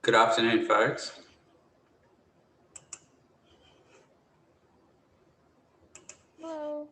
Good afternoon, folks. Hello.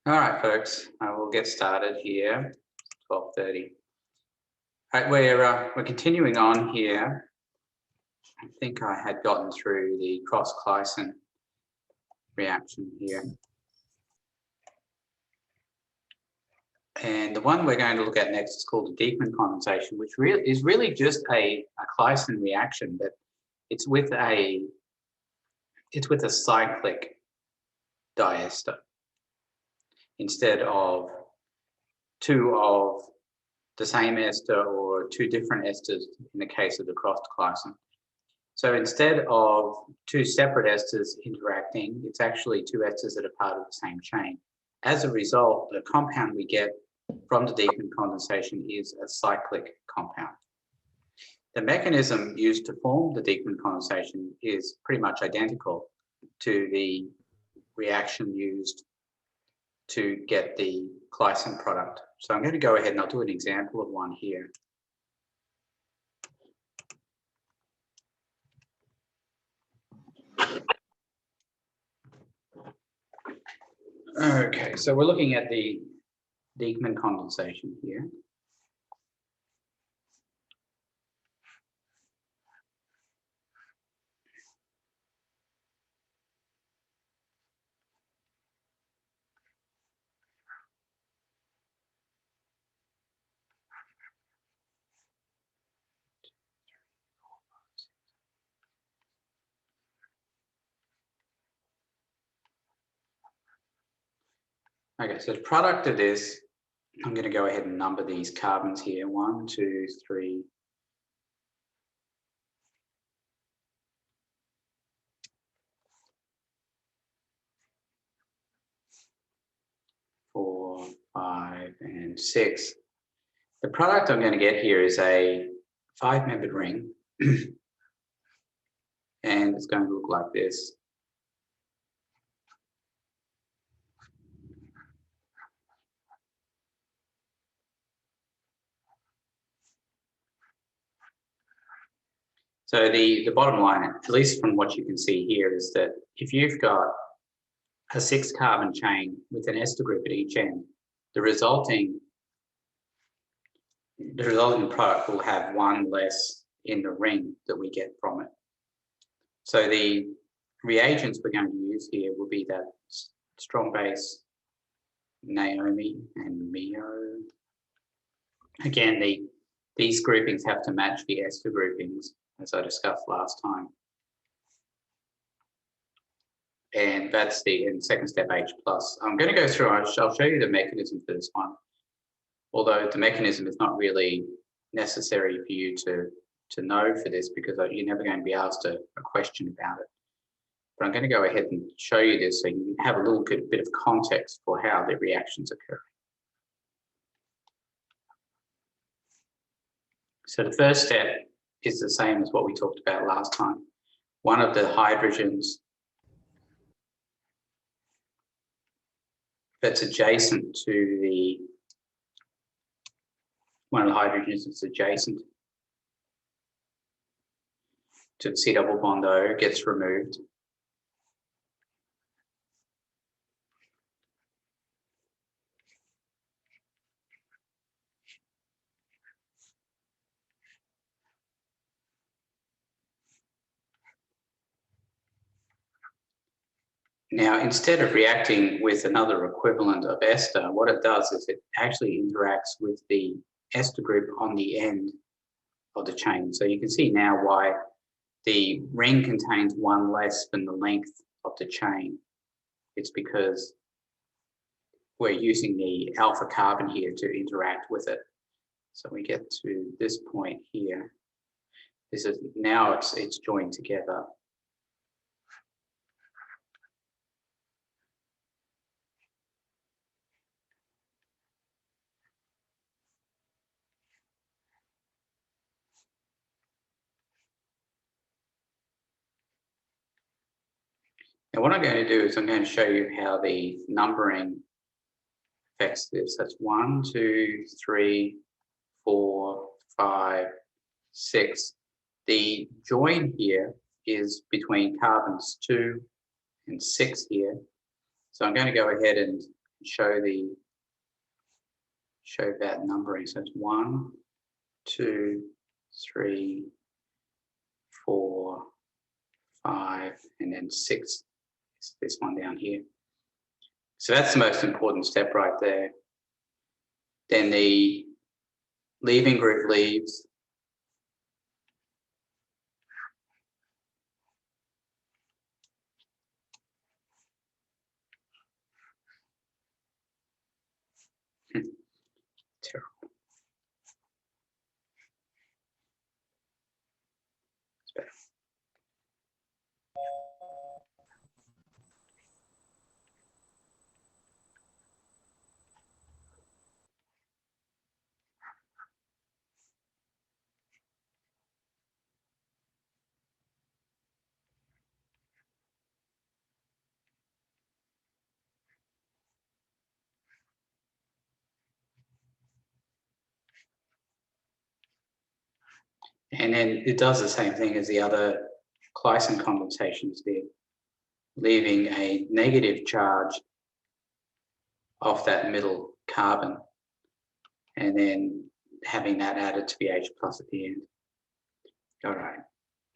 All right, folks, we'll get started here, 12:30. All right, we're continuing on here. I think I had gotten through the cross-Claisen reaction here. And the one we're going to look at next is called the Dieckmann condensation, which is really just a Claisen reaction, but it's with a cyclic diester instead of two of the same ester or two different esters in the case of the cross-Claisen. So instead of two separate esters interacting, it's actually two esters that are part of the same chain. As a result, the compound we get from the Dieckmann condensation is a cyclic compound. The mechanism used to form the Dieckmann condensation is pretty much identical to the reaction used to get the Claisen product. So I'm going to go ahead and I'll do an example of one here. Okay, so we're looking at the Dieckmann condensation here. Okay, so the product of this, I'm going to go ahead and number these carbons here. 1, 2, 3, 4, 5, and 6. The product I'm going to get here is a 5-membered ring. And it's going to look like this. So the bottom line, at least from what you can see here, is that if you've got a 6-carbon chain with an ester group at each end, the resulting product will have one less in the ring that we get from it. So the reagents we're going to use here will be that strong base Naomi and Mio. Again, these groupings have to match the ester groupings, as I discussed last time. And that's the second step H+. I'm going to go through, I'll show you the mechanism for this one. Although the mechanism is not really necessary for you to know for this, because you're never going to be asked a question about it. But I'm going to go ahead and show you this so you have a little bit of context for how the reactions occur. So the first step is the same as what we talked about last time. One of the hydrogens that's adjacent to the hydrogens is adjacent to the C double bond O gets removed. Now, instead of reacting with another equivalent of ester, what it does is it actually interacts with the ester group on the end of the chain. So you can see now why the ring contains one less than the length of the chain. It's because we're using the alpha carbon here to interact with it. So we get to this point here. This is now it's joined together. And what I'm going to do is I'm going to show you how the numbering affects this. That's 1, 2, 3, 4, 5, 6. The join here is between carbons 2 and 6 here. So I'm going to go ahead and show that numbering. So it's 1, 2, 3, 4, 5, and then 6. It's this one down here. So that's the most important step right there. Then the leaving group leaves. Terrible. It's better. And then it does the same thing as the other Nacillian condensations did, leaving a negative charge off that middle carbon and then having that added to the H plus at the end. All right,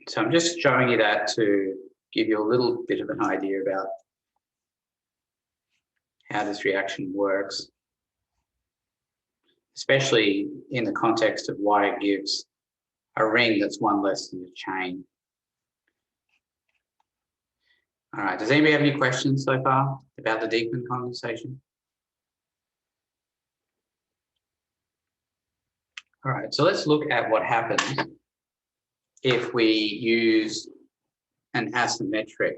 so I'm just showing you that to give you a little bit of an idea about how this reaction works, especially in the context of why it gives a ring that's one less than the chain. All right, does anybody have any questions so far about the Dieckmann condensation? All right, so let's look at what happens if we use an asymmetric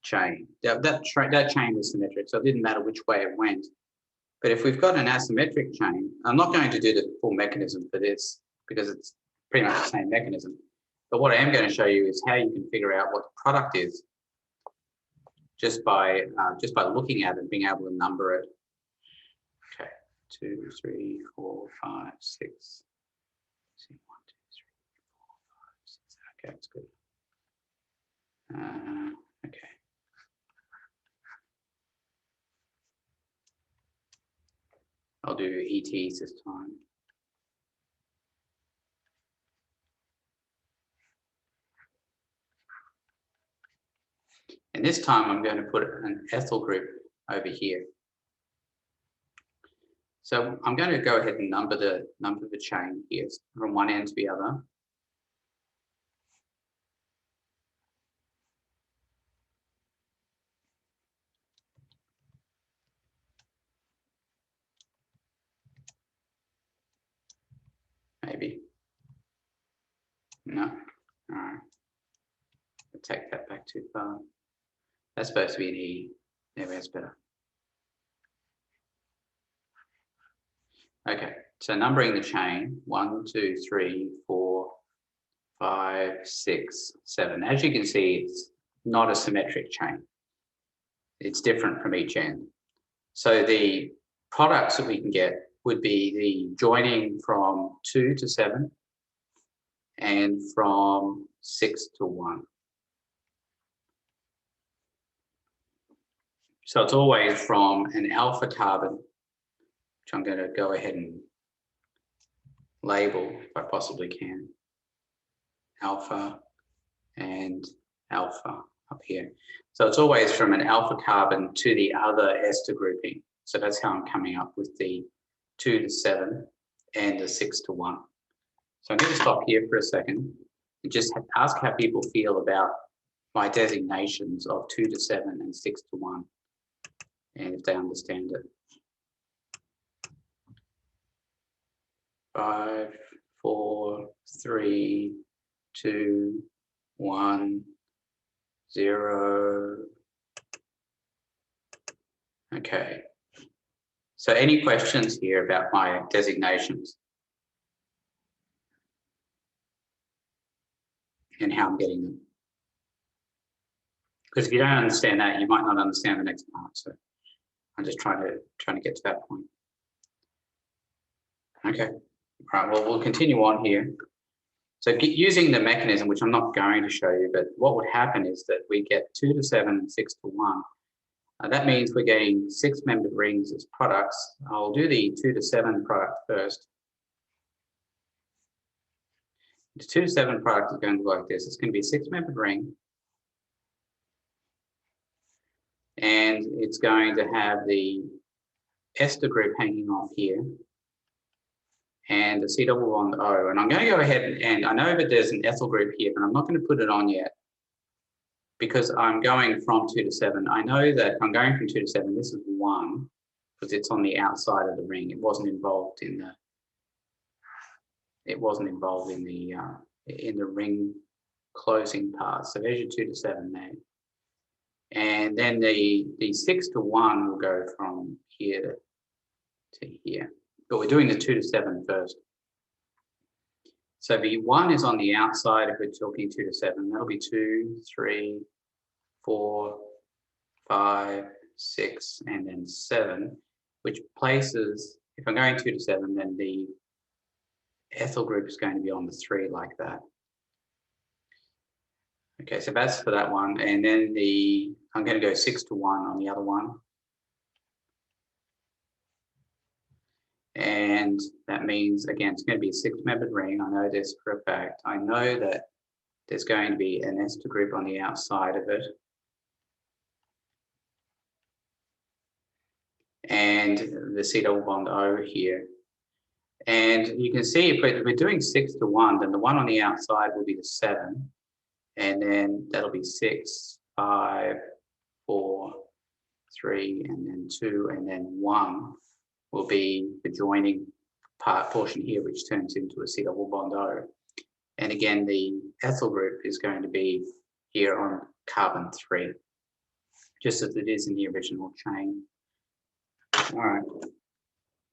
chain. That chain was symmetric, so it didn't matter which way it went. But if we've got an asymmetric chain, I'm not going to do the full mechanism for this because it's pretty much the same mechanism. But what I am going to show you is how you can figure out what the product is just by looking at it and being able to number it. Okay, 2, 3, 4, 5, 6. 1, 2, 3, 4, 5, 6. Okay, that's good. Okay. I'll do ETs this time. And this time I'm going to put an ethyl group over here. So I'm going to go ahead and number the chain here from one end to the other. Maybe. No. All right. I'll take that back too far. That's supposed to be an E. There, that's better. Okay, so numbering the chain, 1, 2, 3, 4, 5, 6, 7. As you can see, it's not a symmetric chain. It's different from each end. So the products that we can get would be the joining from 2 to 7 and from 6:1. So it's always from an alpha carbon, which I'm going to go ahead and label if I possibly can. Alpha and alpha up here. So it's always from an alpha carbon to the other ester grouping. So that's how I'm coming up with the 2 to 7 and the 6:1. So I'm going to stop here for a second and just ask how people feel about my designations of 2 to 7 and 6:1, and if they understand it. 5, 4, 3, 2, 1, 0. Okay. So any questions here about my designations and how I'm getting them? Because if you don't understand that, you might not understand the next part. So I'm just trying to get to that point. Okay. All right. Well, we'll continue on here. So using the mechanism, which I'm not going to show you, but what would happen is that we get 2 to 7 and 6:1. That means we're getting 6-membered rings as products. I'll do the 2 to 7 product first. The 2 to 7 product is going to look like this. It's going to be a 6-membered ring. And it's going to have the ester group hanging off here and a C double bond O. And I'm going to go ahead and I know that there's an ethyl group here, but I'm not going to put it on yet because I'm going from 2 to 7. I know that I'm going from 2 to 7. This is 1 because it's on the outside of the ring. It wasn't involved in the ring closing part. So there's your 2 to 7 there. And then the 6:1 will go from here to here. But we're doing the 2 to 7 first. So the 1 is on the outside if we're talking 2 to 7. That'll be 2, 3, 4, 5, 6, and then 7, which places, if I'm going 2 to 7, then the ethyl group is going to be on the 3 like that. Okay, so that's for that one. And then I'm going to go 6:1 on the other one. And that means, again, it's going to be a 6-membered ring. I know this for a fact. I know that there's going to be an ester group on the outside of it. And the C double bond O here. And you can see if we're doing 6:1, then the one on the outside will be the 7. And then that'll be 6, 5, 4, 3, and then 2, and then 1 will be the joining portion here, which turns into a C double bond O. And again, the ethyl group is going to be here on carbon 3, just as it is in the original chain. All right.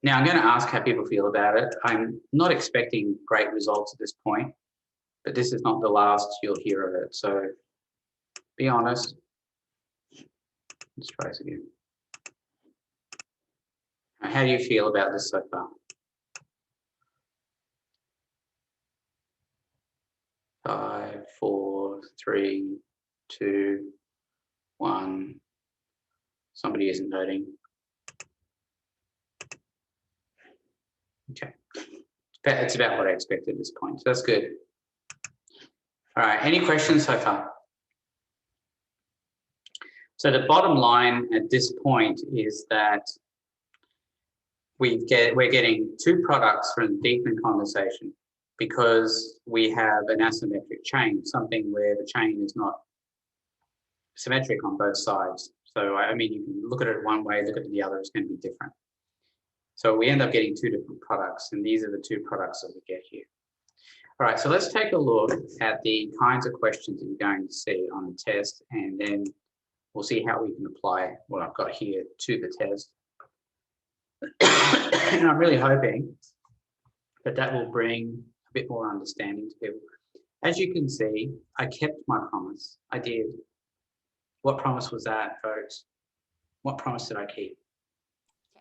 Now I'm going to ask how people feel about it. I'm not expecting great results at this point, but this is not the last you'll hear of it. So be honest. Let's try this again. How do you feel about this so far? 5, 4, 3, 2, 1. Somebody isn't voting. Okay. It's about what I expected at this point. So that's good. All right. Any questions so far? So the bottom line at this point is that we're getting 2 products from Dieckmann condensation because we have an asymmetric chain, something where the chain is not symmetric on both sides. So, I mean, you can look at it one way, look at it the other, it's going to be different. So we end up getting 2 different products, and these are the 2 products that we get here. All right, so let's take a look at the kinds of questions that you're going to see on the test, and then we'll see how we can apply what I've got here to the test. And I'm really hoping that that will bring a bit more understanding to people. As you can see, I kept my promise. I did. What promise was that, folks? What promise did I keep?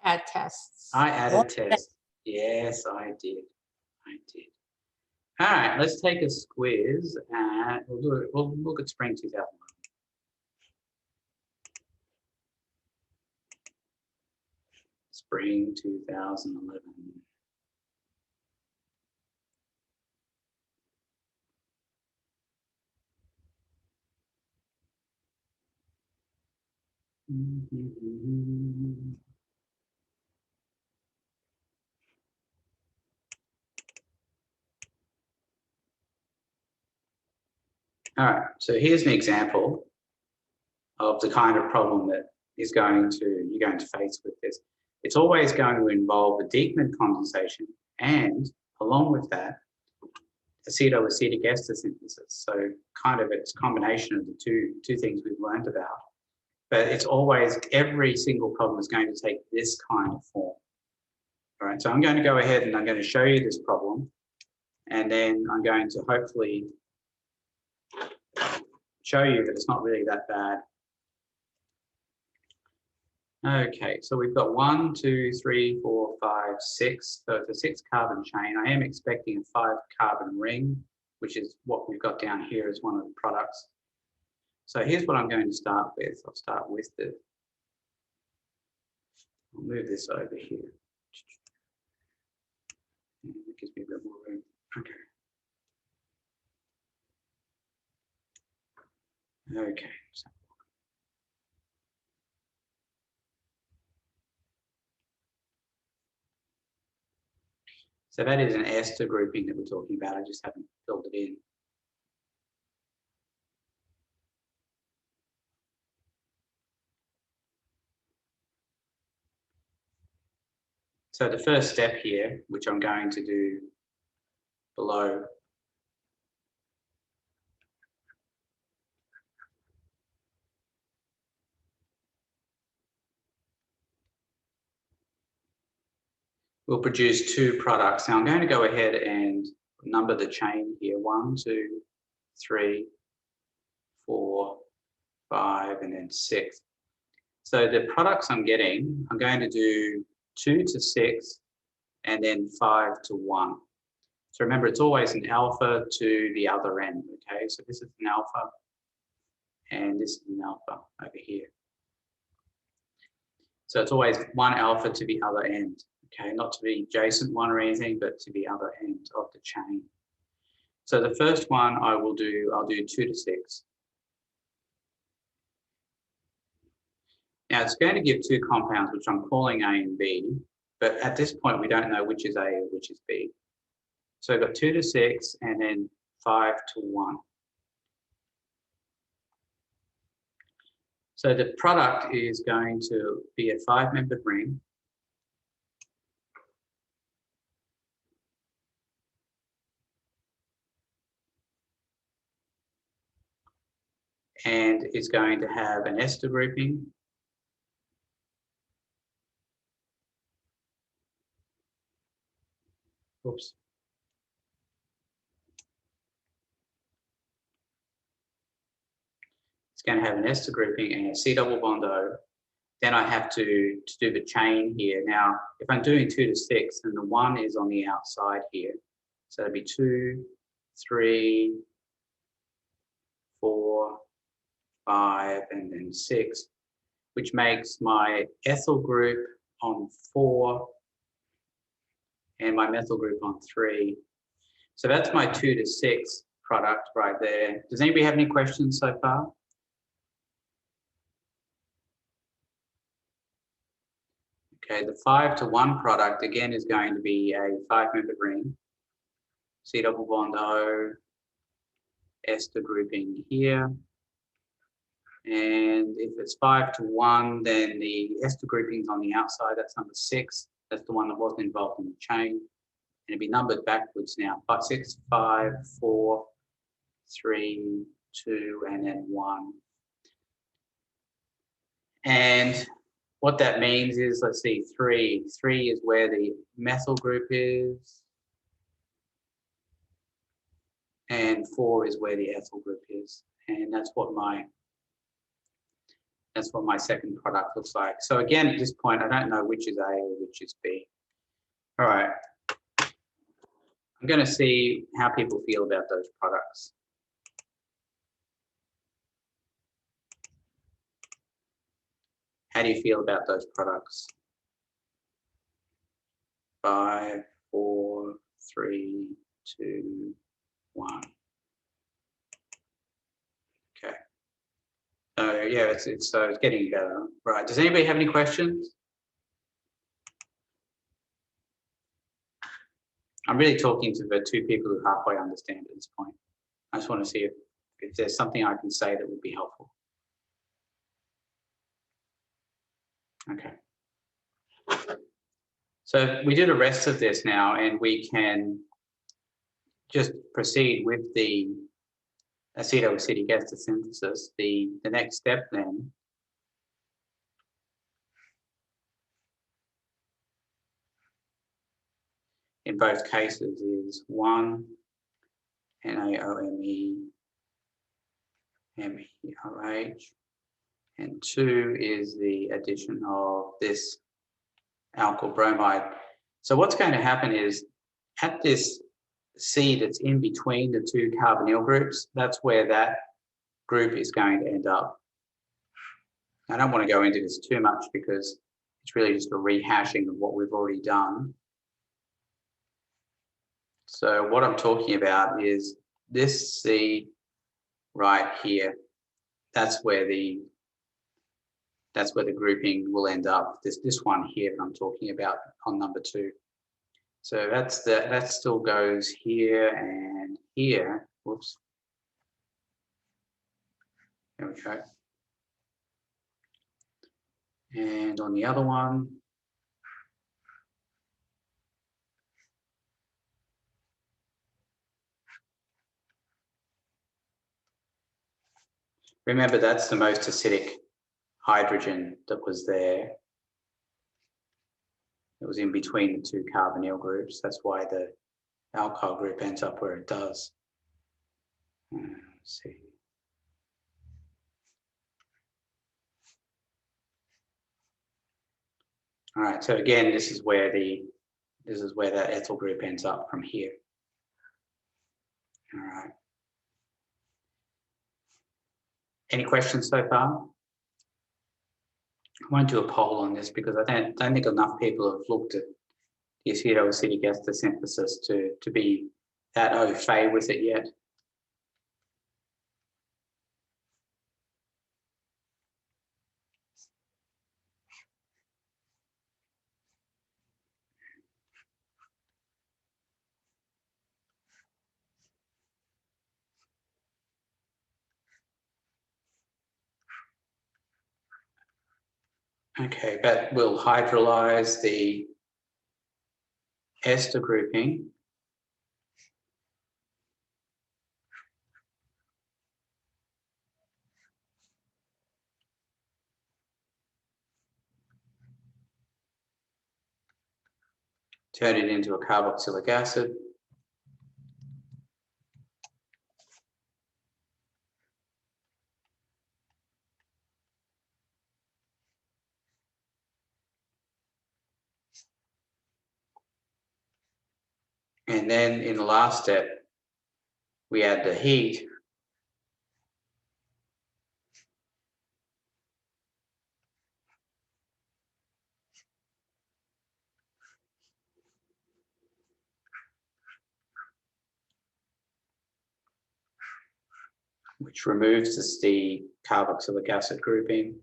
Add tests. I added tests. Yes, I did. I did. All right, let's take a squiz and we'll do it. We'll look at spring 2011. Spring 2011. All right, so here's an example of the kind of problem that you're going to face with this. It's always going to involve a Dieckmann condensation and along with that, acetoacetic ester synthesis. So kind of it's a combination of the two things we've learned about. But it's always, every single problem is going to take this kind of form. All right, so I'm going to go ahead and I'm going to show you this problem. And then I'm going to hopefully show you that it's not really that bad. Okay, so we've got 1, 2, 3, 4, 5, 6. So it's a 6-carbon chain. I am expecting a 5-carbon ring, which is what we've got down here as one of the products. So here's what I'm going to start with. I'll start with I'll move this over here. It gives me a bit more room. Okay. Okay. So that is an ester grouping that we're talking about. I just haven't filled it in. So the first step here, which I'm going to do below, will produce 2 products. Now I'm going to go ahead and number the chain here. 1, 2, 3, 4, 5, and then 6. So the products I'm getting, I'm going to do 2 to 6 and then 5 to 1. So remember, it's always an alpha to the other end, okay? So this is an alpha and this is an alpha over here. So it's always one alpha to the other end, okay? Not to the adjacent one or anything, but to the other end of the chain. So the first one I'll do 2 to 6. Now it's going to give 2 compounds, which I'm calling A and B, but at this point we don't know which is A and which is B. So I've got 2 to 6 and then 5 to 1. So the product is going to be a 5-membered ring. And it's going to have an ester grouping. Oops. It's going to have an ester grouping and a C double bond O. Then I have to do the chain here. Now, if I'm doing 2 to 6, then the 1 is on the outside here. So it'd be 2, 3, 4, 5, and then 6, which makes my ethyl group on 4 and my methyl group on 3. So that's my 2 to 6 product right there. Does anybody have any questions so far? Okay, the 5 to 1 product again is going to be a 5-membered ring. C double bond O, ester grouping here. And if it's 5 to 1, then the ester grouping is on the outside. That's number 6. That's the one that wasn't involved in the chain. And it'd be numbered backwards now. 6, 5, 4, 3, 2, and then 1. And what that means is, let's see, 3. 3 is where the methyl group is. And 4 is where the ethyl group is. And that's what my second product looks like. So again, at this point, I don't know which is A or which is B. All right. I'm I'm going to see how people feel about those products. How do you feel about those products? 5, 4, 3, 2, 1. Okay. So yeah, it's getting better. Right. Does anybody have any questions? I'm really talking to the two people who halfway understand at this point. I just want to see if there's something I can say that would be helpful. Okay. So we do the rest of this now, and we can just proceed with the acetoacetic ester synthesis. The next step then in both cases is 1 NaOMe MERH, and 2 is the addition of this alkyl bromide. So what's going to happen is at this C that's in between the two carbonyl groups, that's where that group is going to end up. I don't want to go into this too much because it's really just a rehashing of what we've already done. So what I'm talking about is this C right here. That's where the grouping will end up. This one here that I'm talking about on number 2. So that still goes here and here. Whoops. There we go. And on the other one, remember that's the most acidic hydrogen that was there. It was in between the two carbonyl groups. That's why the alkyl group ends up where it does. Let's see. All right, so again, this is where that ethyl group ends up from here. All right. Any questions so far? I won't do a poll on this because I don't think enough people have looked at the acetoacetic ester synthesis to be that au fait with it yet. Okay, that will hydrolyze the ester grouping. Turn it into a carboxylic acid. And then in the last step, we add the heat. Which removes the carboxylic acid grouping.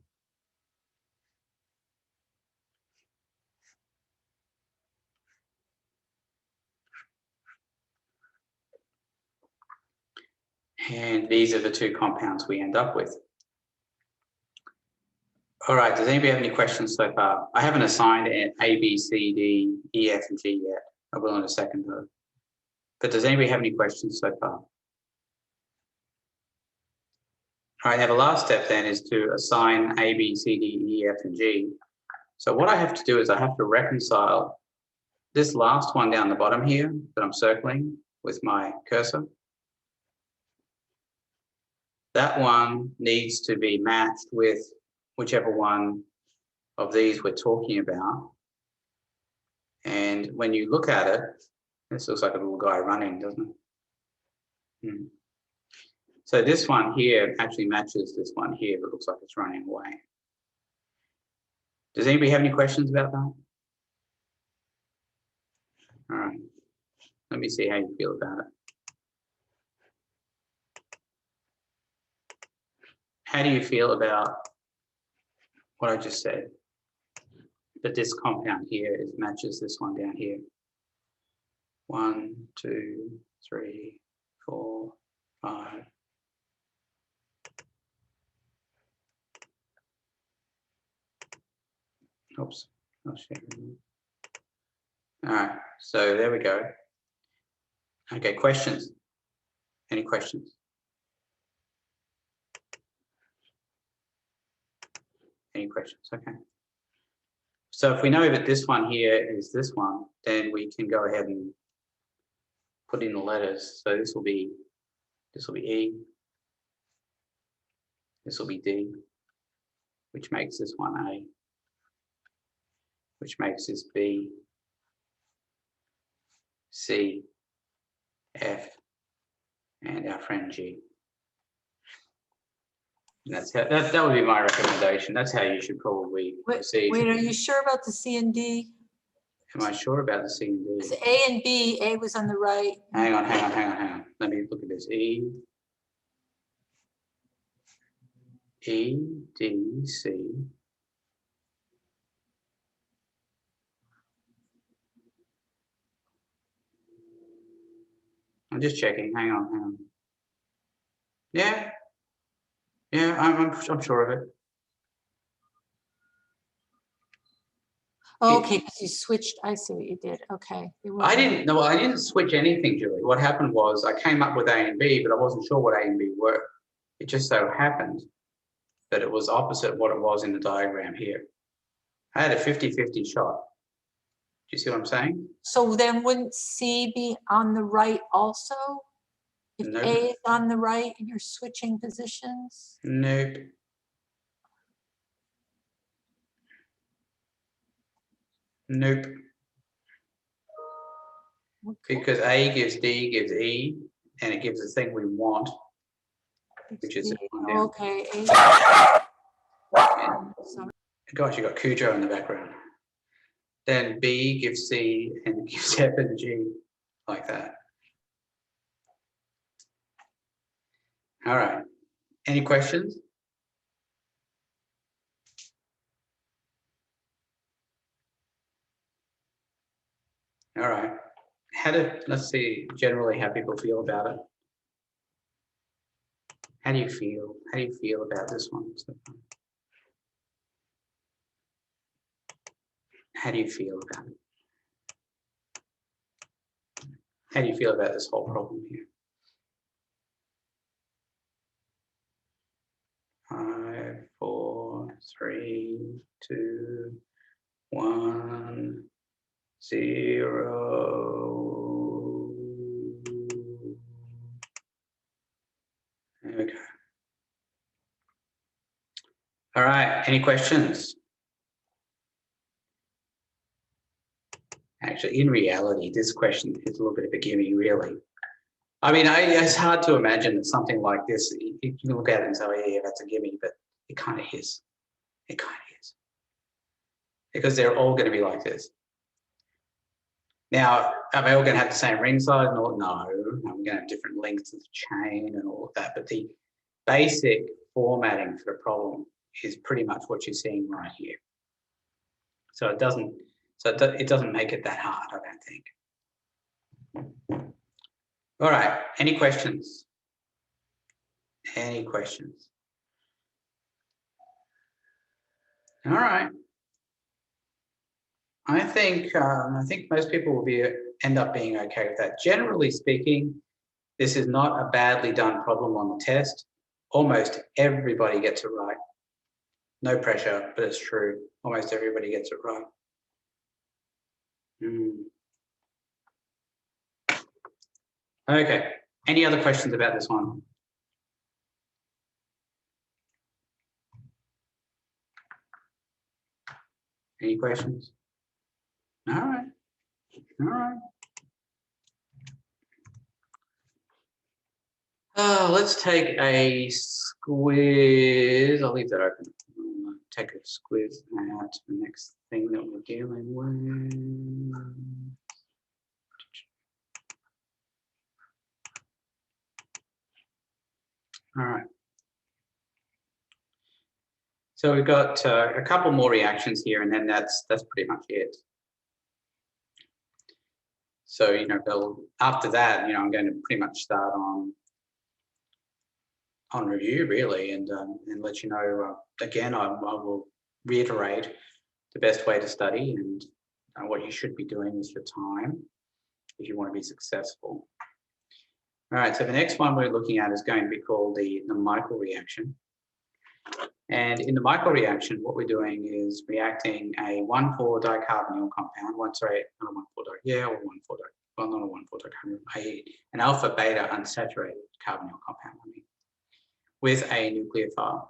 And these are the two compounds we end up with. All right, does anybody have any questions so far? I haven't assigned A, B, C, D, E, F, and G yet. I will in a second though. But does anybody have any questions so far? All right, now the last step then is to assign A, B, C, D, E, F, and G. So what I have to do is I have to reconcile this last one down the bottom here that I'm circling with my cursor. That one needs to be matched with whichever one of these we're talking about. And when you look at it, This looks like a little guy running, doesn't it? So this one here actually matches this one here, but looks like it's running away. Does anybody have any questions about that? All right. Let me see how you feel about it. How do you feel about what I just said? That this compound here matches this one down here. 1, 2, 3, 4, 5. Oops. All right, so there we go. Okay, questions? Any questions? Any questions? Okay. So if we know that this one here is this one, then we can go ahead and put in the letters. So this will be E, this will be D, which makes this one A, which makes this B, C, F, and our friend G. And that's how, that would be my recommendation. That's how you should probably proceed. Wait, are you sure about the C and D? Am I sure about the C and D? It's A and B. A was on the right. Hang on. Let me look at this. E, D, C. I'm just checking. Hang on. Yeah, I'm sure of it. Oh, okay, because you switched. I see what you did. Okay. I didn't switch anything, Julie. What happened was I came up with A and B, but I wasn't sure what A and B were. It just so happened that it was opposite what it was in the diagram here. I had a 50-50 shot. Do you see what I'm saying? So then wouldn't C be on the right also? If Nope. A is on the right and you're switching positions? Nope. Nope. Okay. Because A gives D gives E, and it gives the thing we want, which is okay. Gosh, you got Cujo in the background. Then B gives C and gives F and G, like that. All right. Any questions? All right. Let's see generally how people feel about it. How do you feel? How do you feel about this one? How do you feel about it? How do you feel about this whole problem here? 5, 4, 3, 2, 1, 0. There we go. All right, any questions? Actually, in reality, this question is a little bit of a gimme, really. I mean, it's hard to imagine that something like this, you can look at it and say, oh, yeah, that's a gimme, but it kind of is. It kind of is. Because they're all going to be like this. Now, are they all going to have the same ring size? No, we're going to have different lengths of the chain and all of that. But the basic formatting for the problem is pretty much what you're seeing right here. So it doesn't make it that hard, I don't think. All right, any questions? Any questions? All right. I think most people will end up being okay with that. Generally speaking, this is not a badly done problem on the test. Almost everybody gets it right. No pressure, but it's true. Almost everybody gets it right. Okay. Any other questions about this one? Any questions? All right. All right. Let's take a squiz. I'll leave that open. I'll take a squiz out to the next thing that we're dealing with. All right. So we've got a couple more reactions here, and then that's pretty much it. So, you know, after that, you know, I'm going to pretty much start on review really, and let you know, again, I will reiterate the best way to study and what you should be doing with your time if you want to be successful. All right, so the next one we're looking at is going to be called the microreaction. And in the microreaction, what we're doing is reacting a 1,4-dicarbonyl compound, not a 1,4-dicarbonyl, an alpha-beta unsaturated carbonyl compound, with a nucleophile.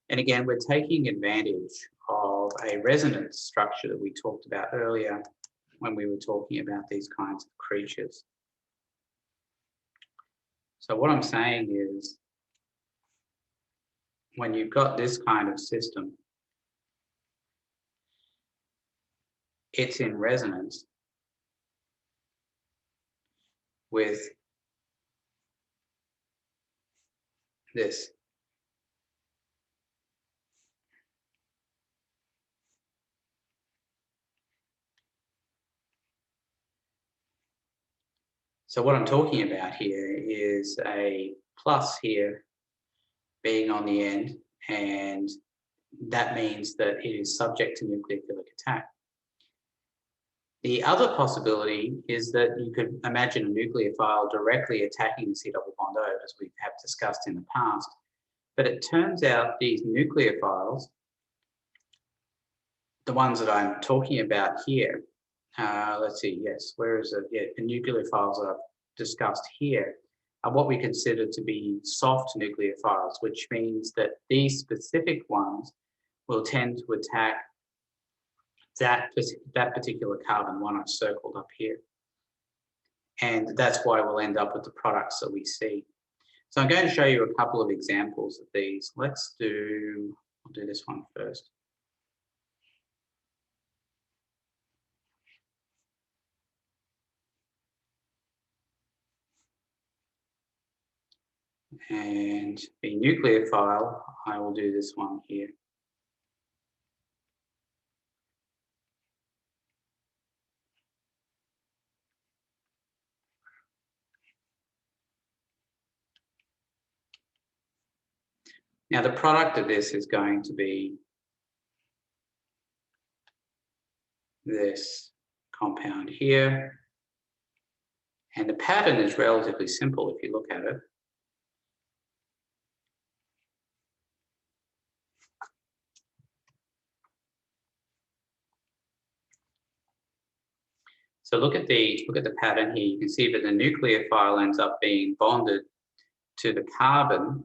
And again, we're taking advantage of a resonance structure that we talked about earlier when we were talking about these kinds of creatures. So what I'm saying is, when you've got this kind of system, it's in resonance with this. So what I'm talking about here is a plus here being on the end, and that means that it is subject to nucleophilic attack. The other possibility is that you could imagine a nucleophile directly attacking the C double bond O, as we have discussed in the past. But it turns out these nucleophiles, the ones that I'm talking about here, let's see, yes, where is it? Yeah, the nucleophiles are discussed here, are what we consider to be soft nucleophiles, which means that these specific ones will tend to attack that particular carbon, one I've circled up here. And that's why we'll end up with the products that we see. So I'm going to show you a couple of examples of these. I'll do this one first. And the nucleophile, I will do this one here. Now the product of this is going to be this compound here. And the pattern is relatively simple if you look at it. So look at the pattern here. You can see that the nucleophile ends up being bonded to the carbon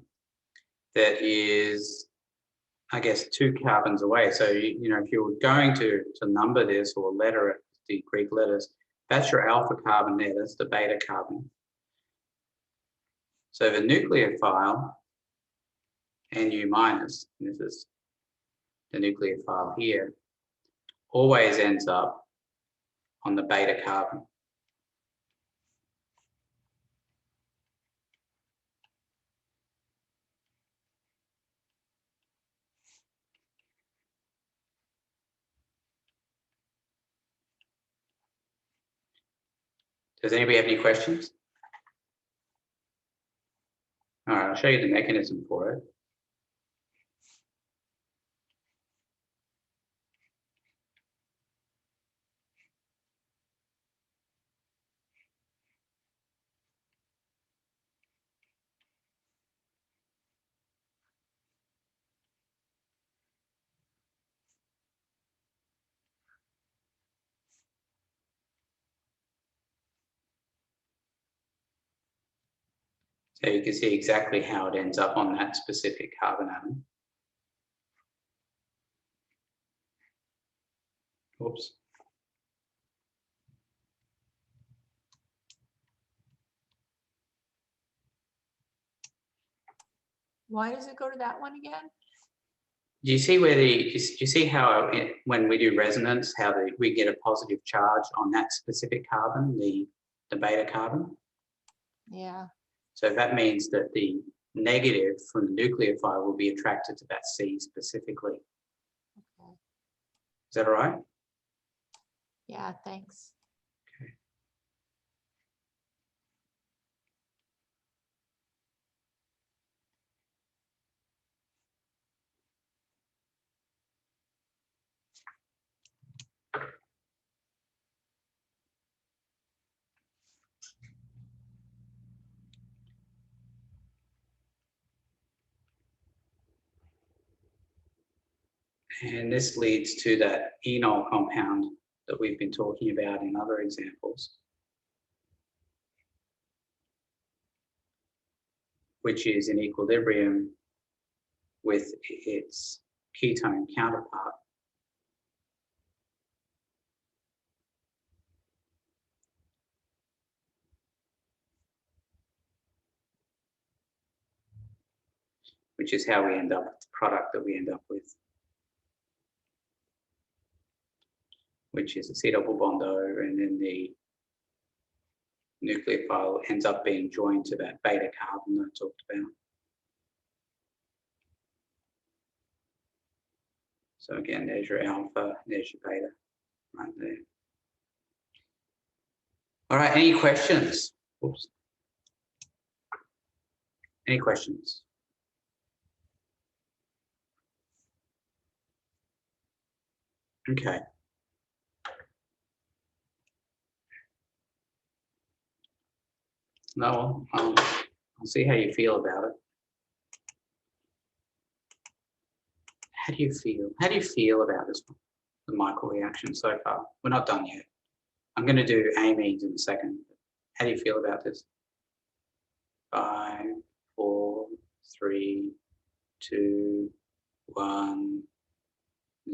that is, I guess, 2 carbons away. So you know, if you were going to number this or letter it, the Greek letters, that's your alpha carbon there. That's the beta carbon. So the nucleophile, Nu minus, and this is the nucleophile here, always ends up on the beta carbon. Does anybody have any questions? All right, I'll show you the mechanism for it. So you can see exactly how it ends up on that specific carbon atom. Oops. Why does it go to that one again? Do you see where you see how when we do resonance, how we get a positive charge on that specific carbon, the beta carbon? Yeah. So that means that the negative from the nucleophile will be attracted to that C specifically. Okay. Is that all right? Yeah, thanks. Okay. And this leads to that enol compound that we've been talking about in other examples, which is in equilibrium with its ketone counterpart. Which is how we end up with the product that we end up with, which is a C double bond O, and then the nucleophile ends up being joined to that beta carbon that I talked about. So again, there's your alpha, there's your beta right there. All right, any questions? Oops. Any questions? Okay. No, I'll see how you feel about it. How do you feel? How do you feel about this, the Michael reaction so far? We're not done yet. I'm going to do amines in a second. How do you feel about this? 5, 4, 3, 2, 1,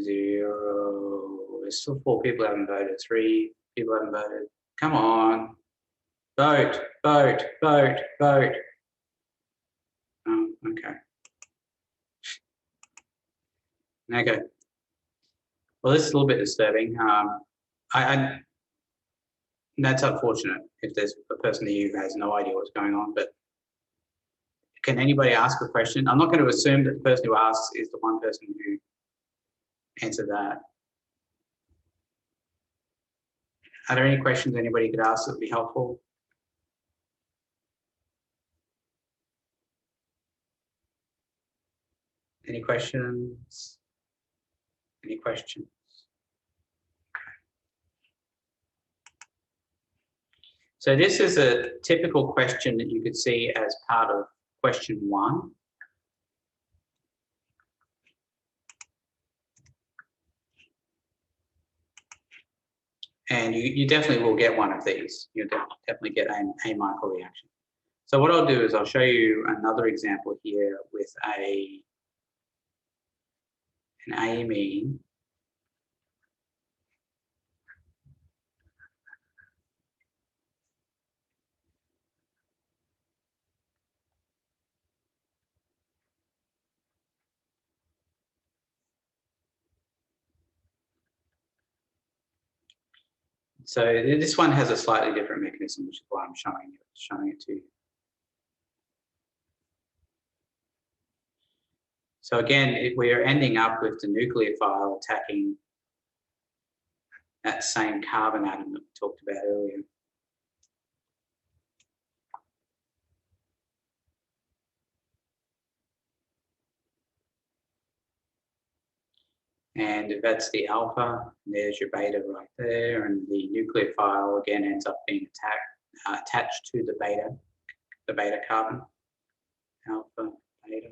0. There's still 4 people who haven't voted. 3 people haven't voted. Come on. Vote, vote, vote, vote. Oh, okay. Okay. Well, this is a little bit disturbing. That's unfortunate if there's a person here who has no idea what's going on, but can anybody ask a question? I'm not going to assume that the person who asks is the one person who answered that. Are there any questions anybody could ask that would be helpful? Any questions? Any questions? So this is a typical question that you could see as part of question 1. And you definitely will get one of these. You'll definitely get a Michael reaction. So what I'll do is I'll show you another example here with an amine. So this one has a slightly different mechanism, which is why I'm showing it to you. So again, we're ending up with the nucleophile attacking that same carbon atom that we talked about earlier. And if that's the alpha, there's your beta right there, and the nucleophile again ends up being attached to the beta carbon, alpha, beta.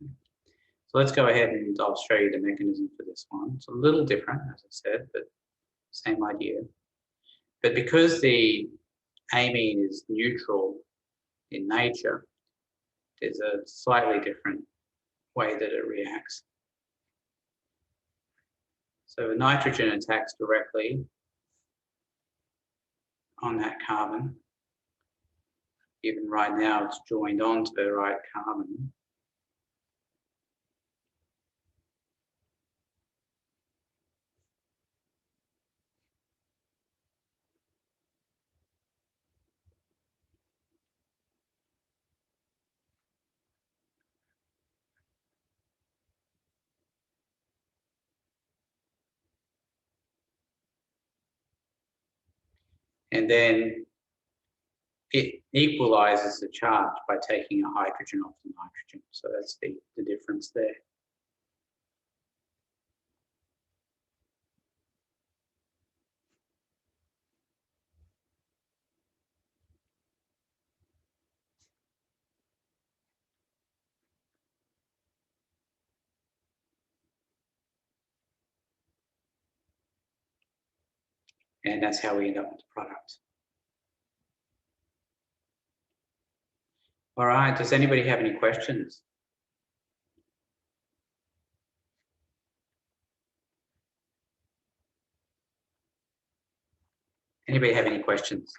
So let's go ahead and I'll show you the mechanism for this one. It's a little different, as I said, but same idea. But because the amine is neutral in nature, there's a slightly different way that it reacts. So the nitrogen attacks directly on that carbon. Even right now, it's joined onto the right carbon. And then it equalizes the charge by taking a hydrogen off the nitrogen. So that's the difference there. And that's how we end up with the product. All right, does anybody have any questions? Anybody have any questions?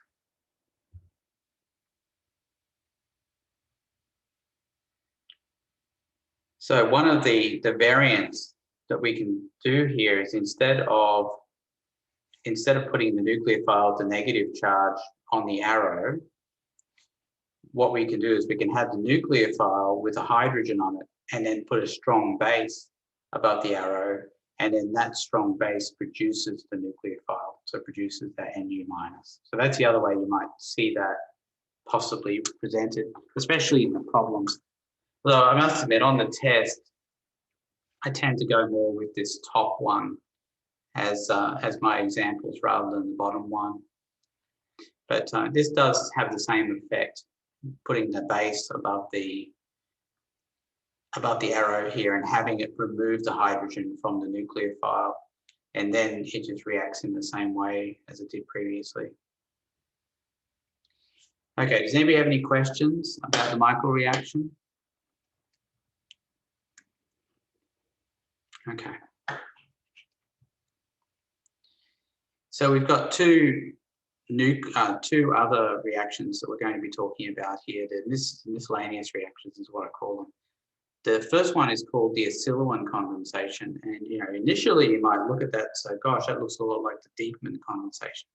So one of the variants that we can do here is instead of putting the nucleophile, the negative charge on the arrow, what we can do is we can have the nucleophile with a hydrogen on it and then put a strong base above the arrow, and then that strong base produces the nucleophile, so produces that Nu-. So that's the other way you might see that possibly presented, especially in the problems. Although I must admit, on the test, I tend to go more with this top one as my examples rather than the bottom one. But this does have the same effect, putting the base above the arrow here and having it remove the hydrogen from the nucleophile, and then it just reacts in the same way as it did previously. Okay, does anybody have any questions about the microreaction? Okay. So we've got two other reactions that we're going to be talking about here. The miscellaneous reactions is what I call them. The first one is called the Nacillian Condensation, and initially you might look at that and say, "Gosh, that looks a lot like the Dieckmann Condensation."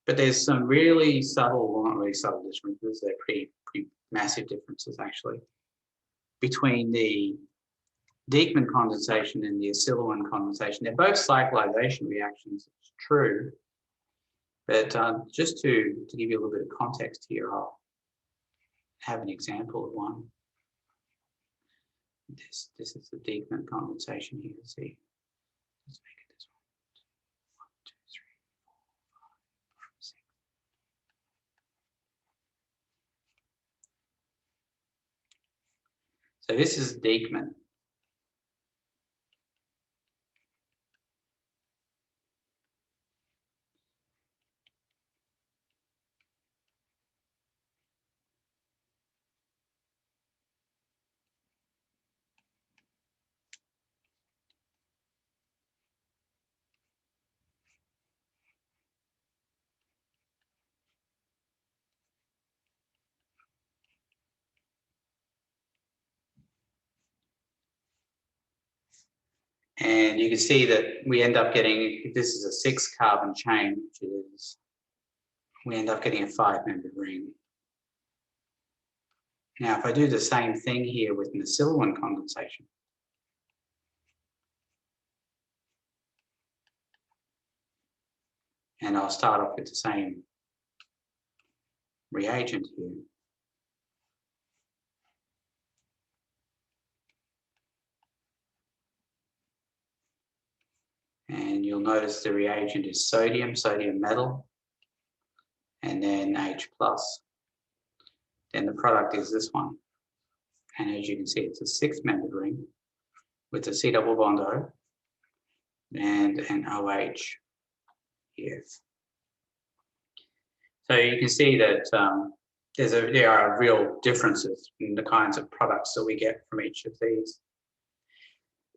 But there's some really subtle, well, not really subtle differences. They're pretty massive differences actually between the Dieckmann condensation and the Nacillian condensation. They're both cyclization reactions, it's true. But just to give you a little bit of context here, I'll have an example of one. This is the Dieckmann condensation here. See, let's make it this one. 1, 2, 3, 4, 5, 6. So this is Dieckmann. And you can see that we end up getting, this is a 6-carbon chain, which is, we end up getting a 5-membered ring. Now, if I do the same thing here with Nacillian condensation, and I'll start off with the same reagent here. And you'll notice the reagent is sodium metal, and then H+. Then the product is this one. And as you can see, it's a 6-membered ring with a C double bond O and an OH here. So you can see that there are real differences in the kinds of products that we get from each of these.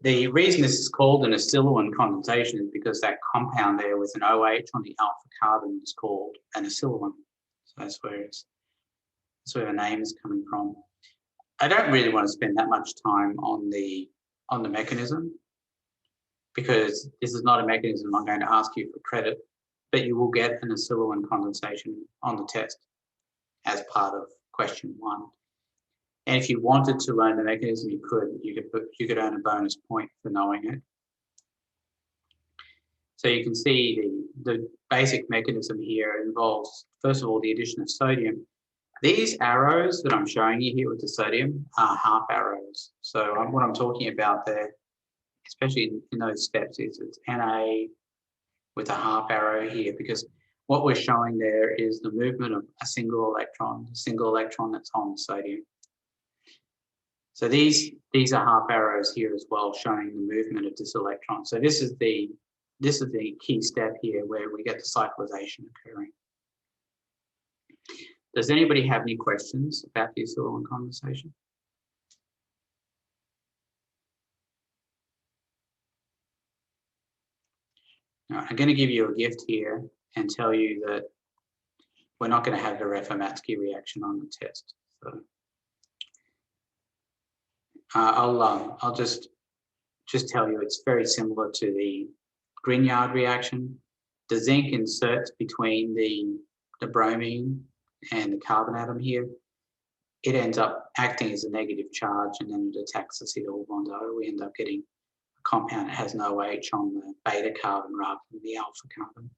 The reason this is called an Nacillian condensation is because that compound there with an OH on the alpha carbon is called an Nacillian. So that's where the name is coming from. I don't really want to spend that much time on the mechanism, because this is not a mechanism I'm going to ask you for credit, but you will get an Nacillian condensation on the test as part of question 1. And if you wanted to learn the mechanism, you could earn a bonus point for knowing it. So you can see the basic mechanism here involves, first of all, the addition of sodium. These arrows that I'm showing you here with the sodium are half arrows. So what I'm talking about there, especially in those steps, is it's Na with a half arrow here, because what we're showing there is the movement of a single electron that's on sodium. So these are half arrows here as well, showing the movement of this electron. So this is the key step here where we get the cyclization occurring. Does anybody have any questions about the Silhouette condensation? Now, I'm going to give you a gift here and tell you that we're not going to have the Rafamatsuki reaction on the test. So I'll just tell you it's very similar to the Grignard reaction. The zinc inserts between the bromine and the carbon atom here. It ends up acting as a negative charge, and then it attacks the acetyl bond O. We end up getting a compound that has no H on the beta carbon rather than the alpha carbon.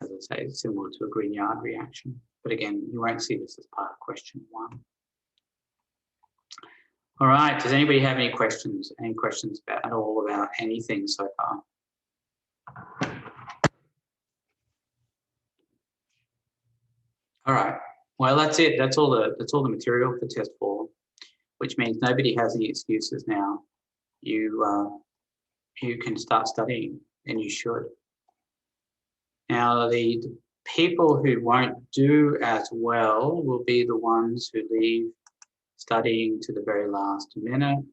As I say, it's similar to a Grignard reaction. But again, you won't see this as part of question 1. All right, does anybody have any questions? Any questions at all about anything so far? All right, well, that's it. That's all the material for test 4, which means nobody has any excuses now. You can start studying, and you should. Now, the people who won't do as well will be the ones who leave studying to the very last minute.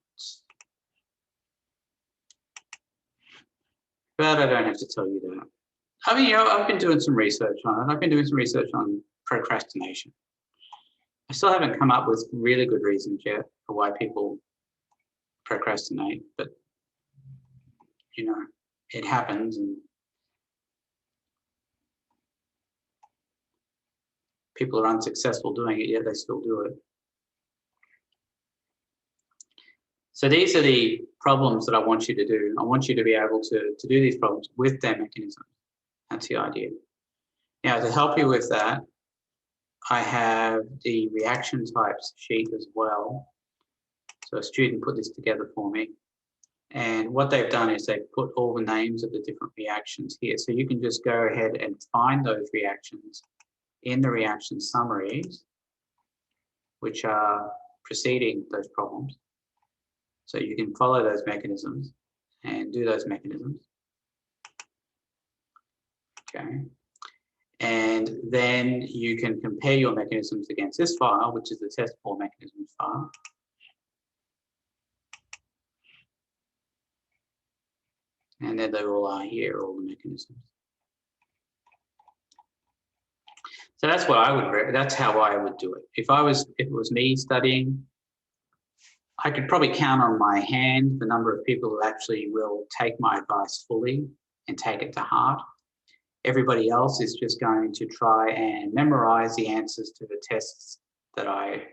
But I don't have to tell you that. I mean, I've been doing some research on it. I've been doing some research on procrastination. I still haven't come up with really good reasons yet for why people procrastinate, but you know, it happens, and people are unsuccessful doing it, yet they still do it. So these are the problems that I want you to do. I want you to be able to do these problems with their mechanisms. That's the idea. Now, to help you with that, I have the reaction types sheet as well. So a student put this together for me. And what they've done is they've put all the names of the different reactions here. So you can just go ahead and find those reactions in the reaction summaries, which are preceding those problems. So you can follow those mechanisms and do those mechanisms. Okay. And then you can compare your mechanisms against this file, which is the test 4 mechanisms file. And then they all are here, all the mechanisms. So that's what I would, that's how I would do it. If it was me studying, I could probably count on my hand the number of people who actually will take my advice fully and take it to heart. Everybody else is just going to try and memorize the answers to the tests that I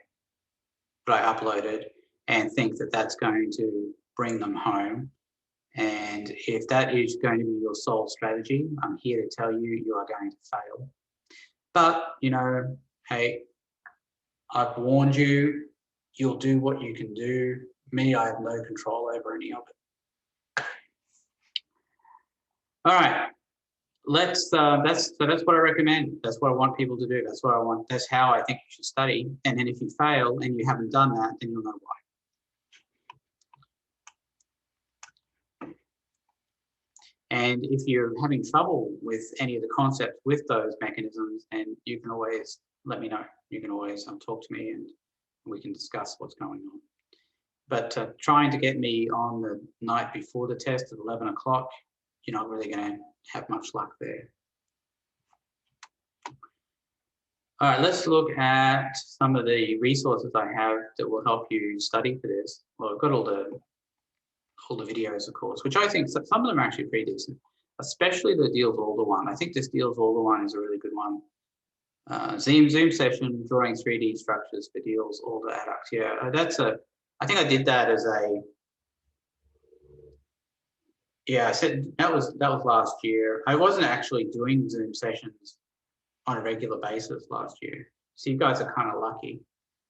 uploaded and think that that's going to bring them home. And if that is going to be your sole strategy, I'm here to tell you, you are going to fail. But, you know, hey, I've warned you, you'll do what you can do. Me, I have no control over any of it. All right. That's what I recommend. That's what I want people to do. That's what I want. That's how I think you should study. And then if you fail and you haven't done that, then you'll know why. And if you're having trouble with any of the concepts with those mechanisms, then you can always let me know. You can always talk to me and we can discuss what's going on. But trying to get me on the night before the test at 11 o'clock, you're not really going to have much luck there. All right, let's look at some of the resources I have that will help you study for this. Well, I've got all the videos, of course, which I think some of them are actually pretty decent, especially the Deals Alder one. I think this Deals Alder one is a really good one. Zoom session, drawing 3D structures for Deals Alder adducts. Yeah, I think I did that as a, Yeah, I said that was last year. I wasn't actually doing Zoom sessions on a regular basis last year. So you guys are kind of lucky.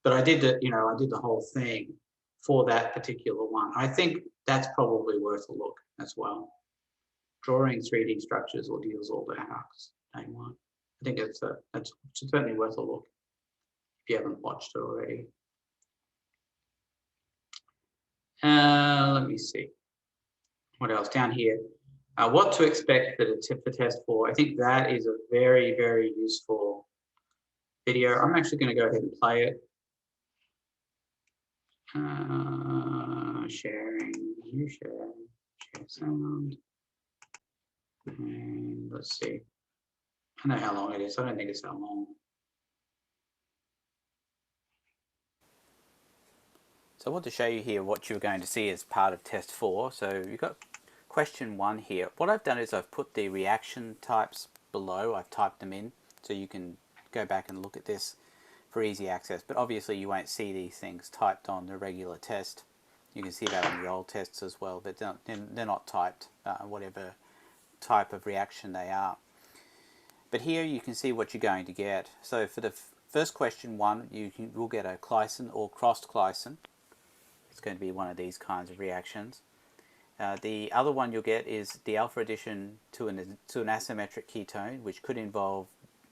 But I did the whole thing for that particular one. I think that's probably worth a look as well. Drawing 3D structures or deals all the arcs, day one. I think that's certainly worth a look if you haven't watched it already. Let me see. What else down here? What to expect for test 4. I think that is a very, very useful video. I'm actually going to go ahead and play it. Sharing, you share sound. And let's see. I know how long it is. I don't think it's that long. So I want to show you here what you're going to see as part of test 4. So you've got question 1 here. What I've done is I've put the reaction types below. I've typed them in so you can go back and look at this for easy access. But obviously you won't see these things typed on the regular test. You can see that on the old tests as well, but they're not typed, whatever type of reaction they are. But here you can see what you're going to get. So for the first question 1, you'll get a Claisen or crossed Claisen. It's going to be one of these kinds of reactions. The other one you'll get is the alpha addition to an asymmetric ketone, which could involve,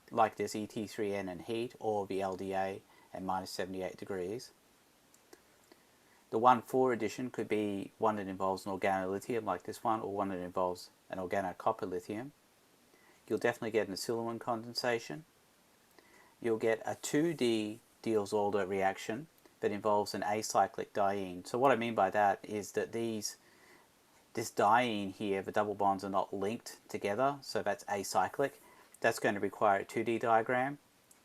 like this, ET3N and heat, or the LDA at minus 78 degrees. The 1,4 addition could be one that involves an organolithium like this one, or one that involves an organocopper lithium. You'll definitely get an Nacillian condensation. You'll get a 2D Diels-Alder reaction that involves an acyclic diene. So what I mean by that is that this diene here, the double bonds are not linked together, so that's acyclic. That's going to require a 2D diagram,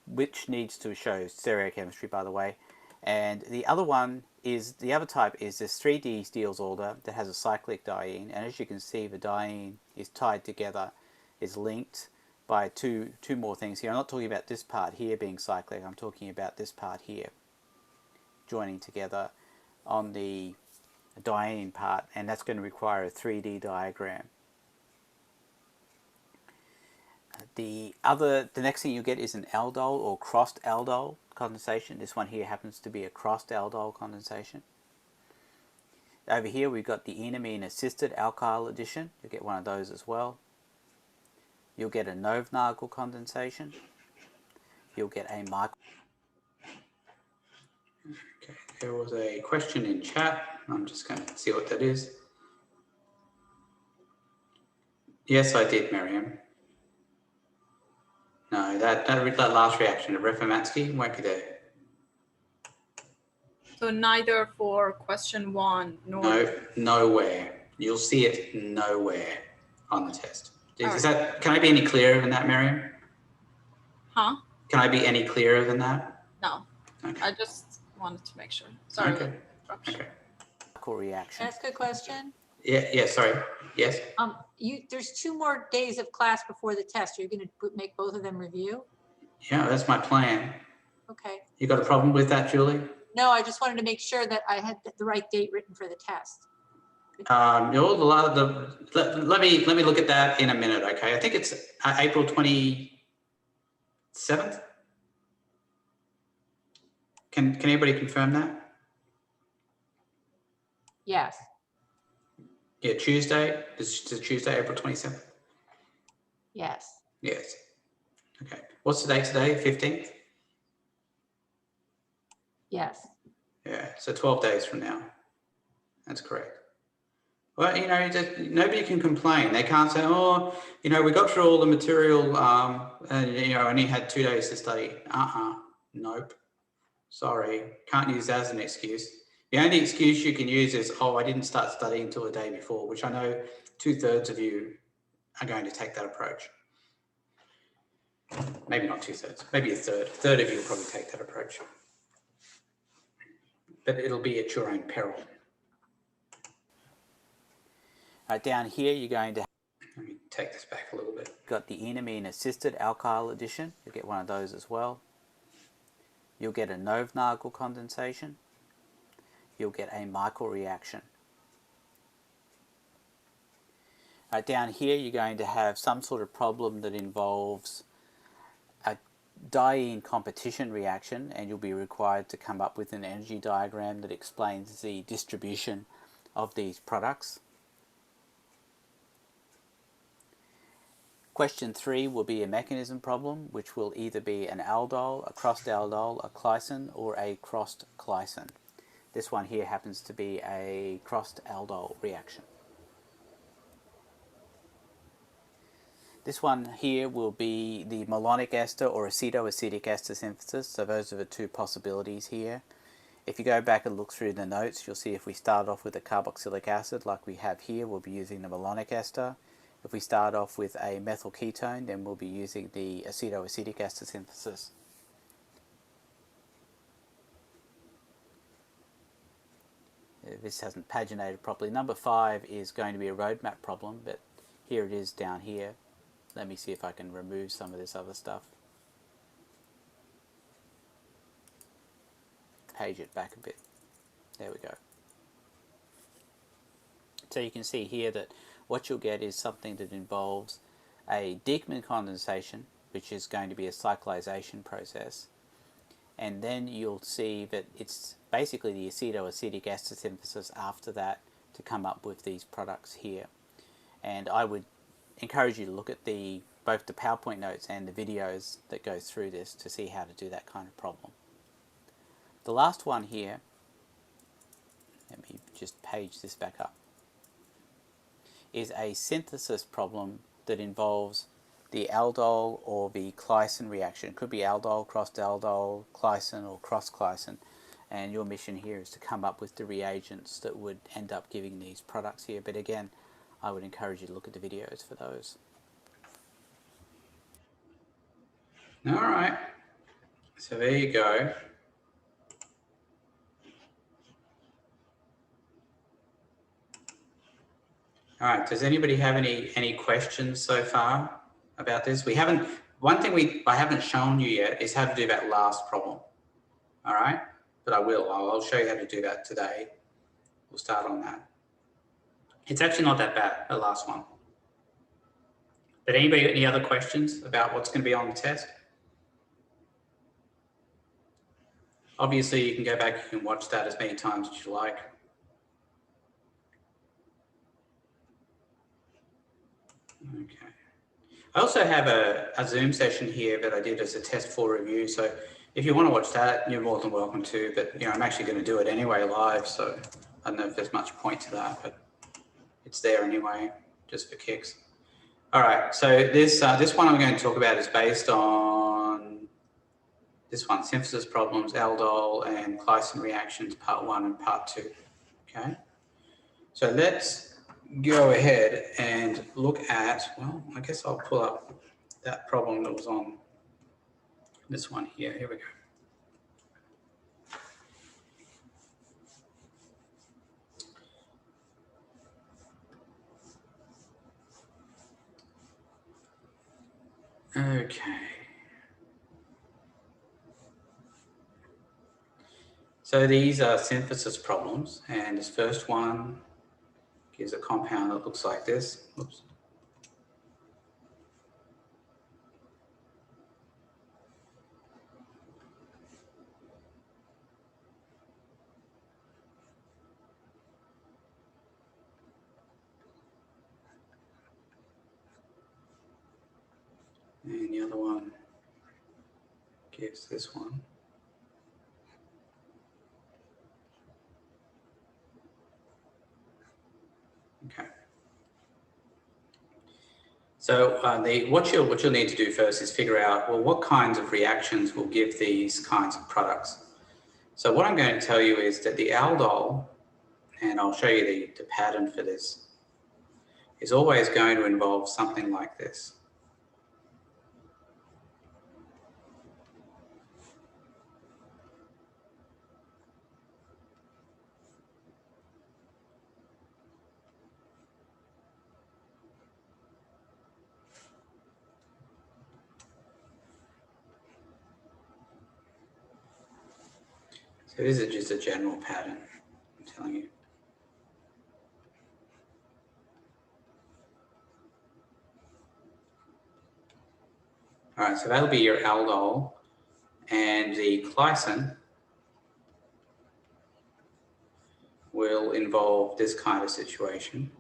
which needs to show stereochemistry, by the way. And the other one is, the other type is this 3D Diels-Alder that has a cyclic diene, and as you can see, the diene is tied together, is linked by two more things here. I'm not talking about this part here being cyclic, I'm talking about this part here joining together on the diene part, and that's going to require a 3D diagram. The next thing you get is an aldol or crossed aldol condensation. This one here happens to be a crossed aldol condensation. Over here we've got the enamine assisted alkyl addition. You'll get one of those as well. You'll get a Nov-Nagel condensation. You'll get a micro. Okay, there was a question in chat. I'm just going to see what that is. Yes, I did, Miriam. No, that last reaction of Rafamatsuki won't be there. So neither for question 1 nor... No, nowhere. You'll see it nowhere on the test. Is that? Can I be any clearer than that, Miriam? Huh? Can I be any clearer than that? No. Okay. I just wanted to make sure. Sorry. Okay. Okay. Reaction. Ask a question. Yeah, sorry. Yes. There's 2 more days of class before the test. You're going to make both of them review? Yeah, that's my plan. Okay. You got a problem with that, Julie? No, I just wanted to make sure that I had the right date written for the test. Let me look at that in a minute, okay? I think it's April 27th. Can anybody confirm that? Yes. Yeah, Tuesday. Is Tuesday, April 27th? Yes. Yes. Okay. What's the date today? 15th? Yes. Yeah, so 12 days from now. That's correct. Well, nobody can complain. They can't say, oh, we got through all the material and, only had 2 days to study. Nope. Sorry. Can't use that as an excuse. The only excuse you can use is, oh, I didn't start studying until the day before, which I know 2/3 of you are going to take that approach. Maybe not 2/3, maybe a third. A third of you will probably take that approach. But it'll be at your own peril. Down here you're going to Let me take this back a little bit. got the enamine assisted alkyl addition. You'll get one of those as well. You'll get a Nov-Nagel condensation. You'll get a Michael reaction. Down here you're going to have some sort of problem that involves a diene competition reaction, and you'll be required to come up with an energy diagram that explains the distribution of these products. Question 3 will be a mechanism problem, which will either be an aldol, a crossed aldol, a glycine, or a crossed glycine. This one here happens to be a crossed aldol reaction. This one here will be the malonic ester or acetoacetic ester synthesis. So those are the two possibilities here. If you go back and look through the notes, you'll see if we start off with a carboxylic acid like we have here, we'll be using the malonic ester. If we start off with a methyl ketone, then we'll be using the acetoacetic ester synthesis. This hasn't paginated properly. Number 5 is going to be a roadmap problem, but here it is down here. Let me see if I can remove some of this other stuff. Page it back a bit. There we go. So you can see here that what you'll get is something that involves a Dieckmann condensation, which is going to be a cyclization process. And then you'll see that it's basically the acetoacetic ester synthesis after that to come up with these products here. And I would encourage you to look at both the PowerPoint notes and the videos that go through this to see how to do that kind of problem. The last one here, let me just page this back up, is a synthesis problem that involves the aldol or the glycine reaction. It could be aldol, crossed aldol, glycine, or cross glycine. And your mission here is to come up with the reagents that would end up giving these products here. But again, I would encourage you to look at the videos for those. All right. So there you go. All right. Does anybody have any questions so far about this? We haven't. One thing I haven't shown you yet is how to do that last problem. All right. But I will. I'll show you how to do that today. We'll start on that. It's actually not that bad, the last one. But anybody got any other questions about what's going to be on the test? Obviously, you can go back and watch that as many times as you like. Okay. I also have a Zoom session here that I did as a test 4 review. So if you want to watch that, you're more than welcome to. But I'm actually going to do it anyway live. So I don't know if there's much point to that, but it's there anyway, just for kicks. All right. So this one I'm going to talk about is based on this one, synthesis problems, aldol and glycine reactions, part 1 and part 2. Okay. So let's go ahead and look at, well, I guess I'll pull up that problem that was on this one here. Here we go. Okay. So these are synthesis problems, and this first one gives a compound that looks like this. Oops. And the other one gives this one. Okay. So what you'll need to do first is figure out, well, what kinds of reactions will give these kinds of products. So what I'm going to tell you is that the aldol, and I'll show you the pattern for this, is always going to involve something like this. So this is just a general pattern, I'm telling you. All right, so that'll be your aldol, and the glycine will involve this kind of situation.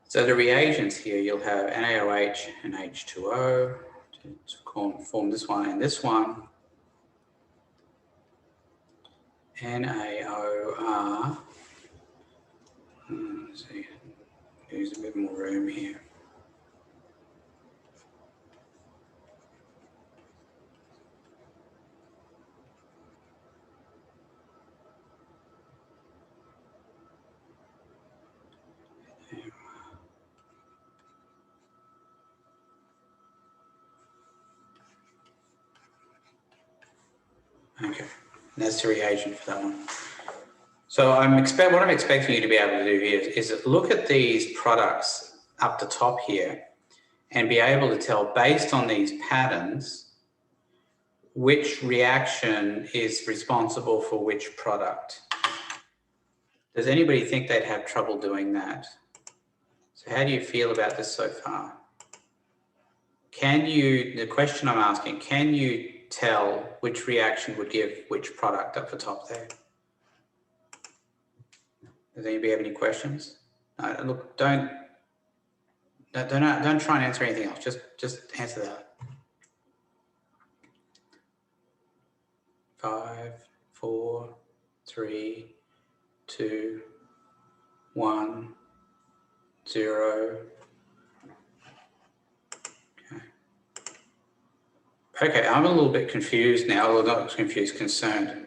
So the reagents here, you'll have NaOH and H2O to form this one and this one. NaOR, let's see, use a bit more room here. Okay, that's the reagent for that one. So what I'm expecting you to be able to do here is look at these products up the top here and be able to tell based on these patterns which reaction is responsible for which product. Does anybody think they'd have trouble doing that? So how do you feel about this so far? The question I'm asking, can you tell which reaction would give which product up the top there? Does anybody have any questions? No, look, don't try and answer anything else. Just answer that. 5, 4, 3, 2, 1, 0. Okay, I'm a little bit confused now. Well, not confused, concerned.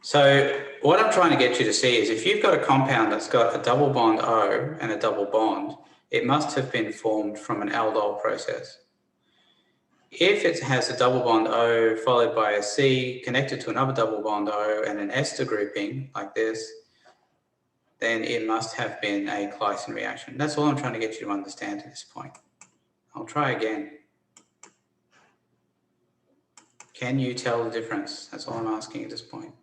So what I'm trying to get you to see is if you've got a compound that's got a double bond O and a double bond, it must have been formed from an aldol process. If it has a double bond O followed by a C connected to another double bond O and an ester grouping like this, then it must have been a glycine reaction. That's all I'm trying to get you to understand at this point. I'll try again. Can you tell the difference? That's all I'm asking at this point.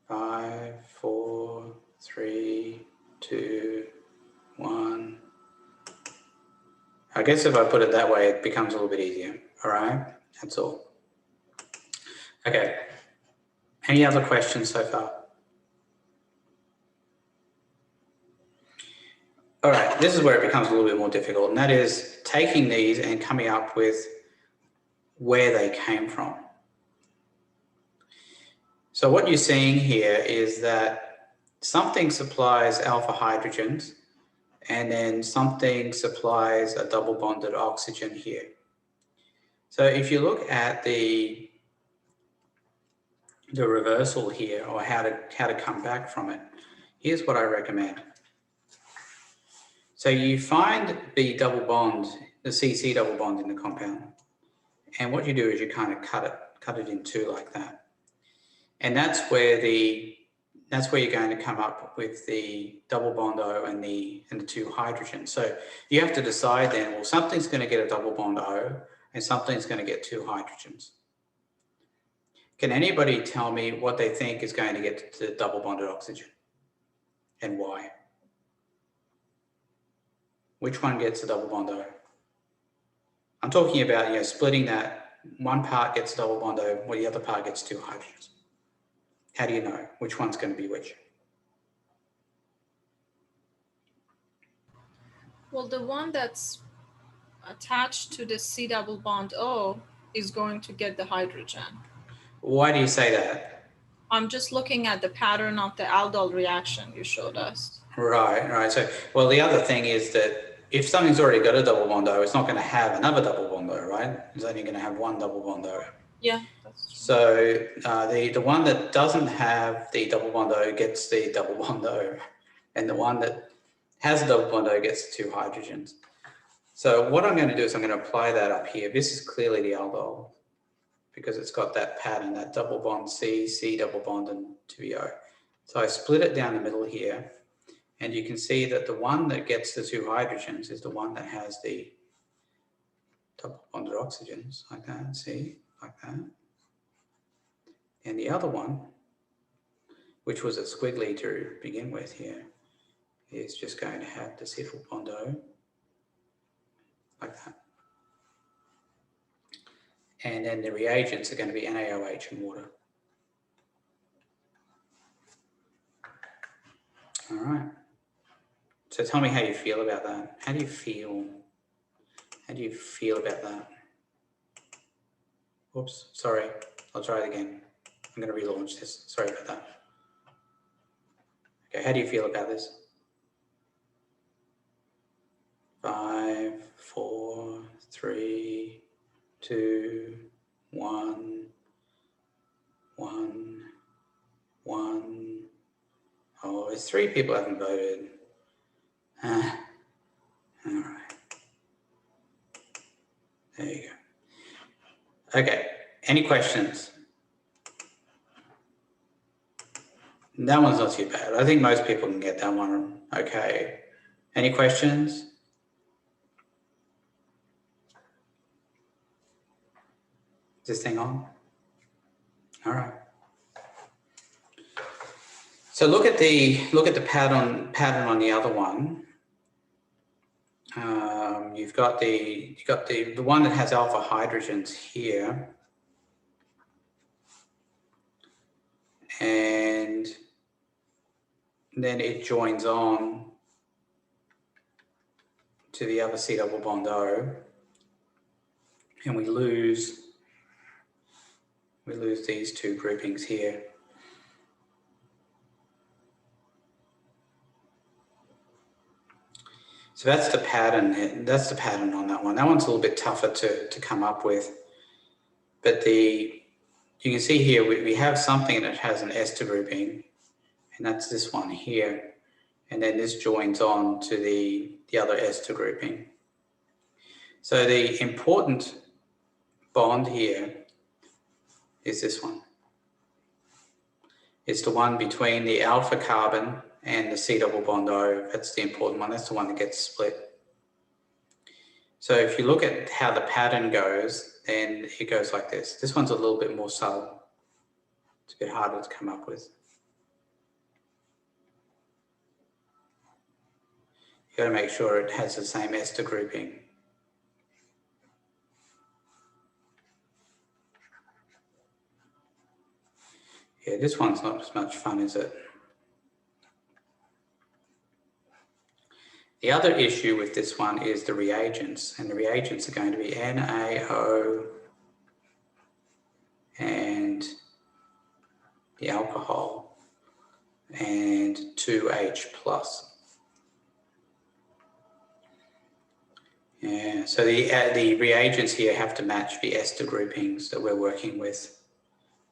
5, 4, 3, 2, 1. I guess if I put it that way, it becomes a little bit easier. All right, that's all. Okay. Any other questions so far? All right, this is where it becomes a little bit more difficult, and that is taking these and coming up with where they came from. So what you're seeing here is that something supplies alpha hydrogens, and then something supplies a double bonded oxygen here. So if you look at the reversal here, or how to come back from it, here's what I recommend. So you find the double bond, the CC double bond in the compound, and what you do is you kind of cut it in two like that, and that's where you're going to come up with the double bond O and the two hydrogens. So you have to decide then, well, something's going to get a double bond O and something's going to get two hydrogens. Can anybody tell me what they think is going to get to the double bonded oxygen and why? Which one gets a double bond O? I'm talking about, splitting that. One part gets a double bond O, while the other part gets two hydrogens. How do you know which one's going to be which? Well, the one that's attached to the C double bond O is going to get the hydrogen. Why do you say that? I'm just looking at the pattern of the aldol reaction you showed us. Right. So, well, the other thing is that if something's already got a double bond O, it's not going to have another double bond O, right? It's only going to have one double bond O. Yeah, that's true. So the one that doesn't have the double bond O gets the double bond O, and the one that has a double bond O gets 2 hydrogens. So what I'm going to do is I'm going to apply that up here. This is clearly the aldol because it's got that pattern, that double bond C, C double bond, and 2O. So I split it down the middle here, and you can see that the one that gets the 2 hydrogens is the one that has the double bonded oxygens, like that, see, like that. And the other one, which was a squiggly to begin with here, is just going to have the triple bond O, like that. And then the reagents are going to be NaOH and water. All right. So tell me how you feel about that. How do you feel? How do you feel about that? Oops, sorry. I'll try it again. I'm going to relaunch this. Sorry about that. Okay, how do you feel about this? 5, 4, 3, 2, 1, 1, 1. Oh, there's 3 people who haven't voted. All right. There you go. Okay, any questions? That one's not too bad. I think most people can get that one okay. Any questions? Is this thing on? All right. So look at the pattern on the other one. You've got the one that has alpha hydrogens here, and then it joins on to the other C double bond O, and we lose these 2 groupings here. So that's the pattern. That's the pattern on that one. That one's a little bit tougher to come up with, but you can see here we have something that has an ester grouping, and that's this one here, and then this joins on to the other ester grouping. So the important bond here is this one. It's the one between the alpha carbon and the C double bond O. That's the important one. That's the one that gets split. So if you look at how the pattern goes, then it goes like this. This one's a little bit more subtle. It's a bit harder to come up with. You got to make sure it has the same ester grouping. Yeah, this one's not as much fun, is it? The other issue with this one is the reagents, and the reagents are going to be NaO and the alcohol and 2H plus. Yeah, so the reagents here have to match the ester groupings that we're working with.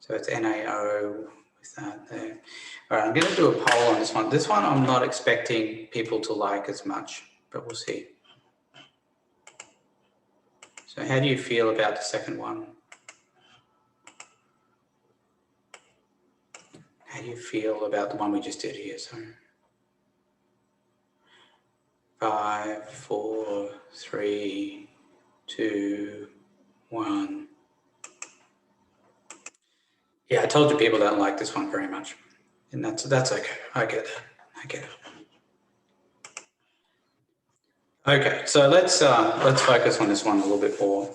So it's NaO with that there. All right, I'm going to do a poll on this one. This one I'm not expecting people to like as much, but we'll see. So how do you feel about the second one? How do you feel about the one we just did here? So 5, 4, 3, 2, 1. Yeah, I told you people don't like this one very much, and that's okay. I get that. I get it. Okay, so let's focus on this one a little bit more.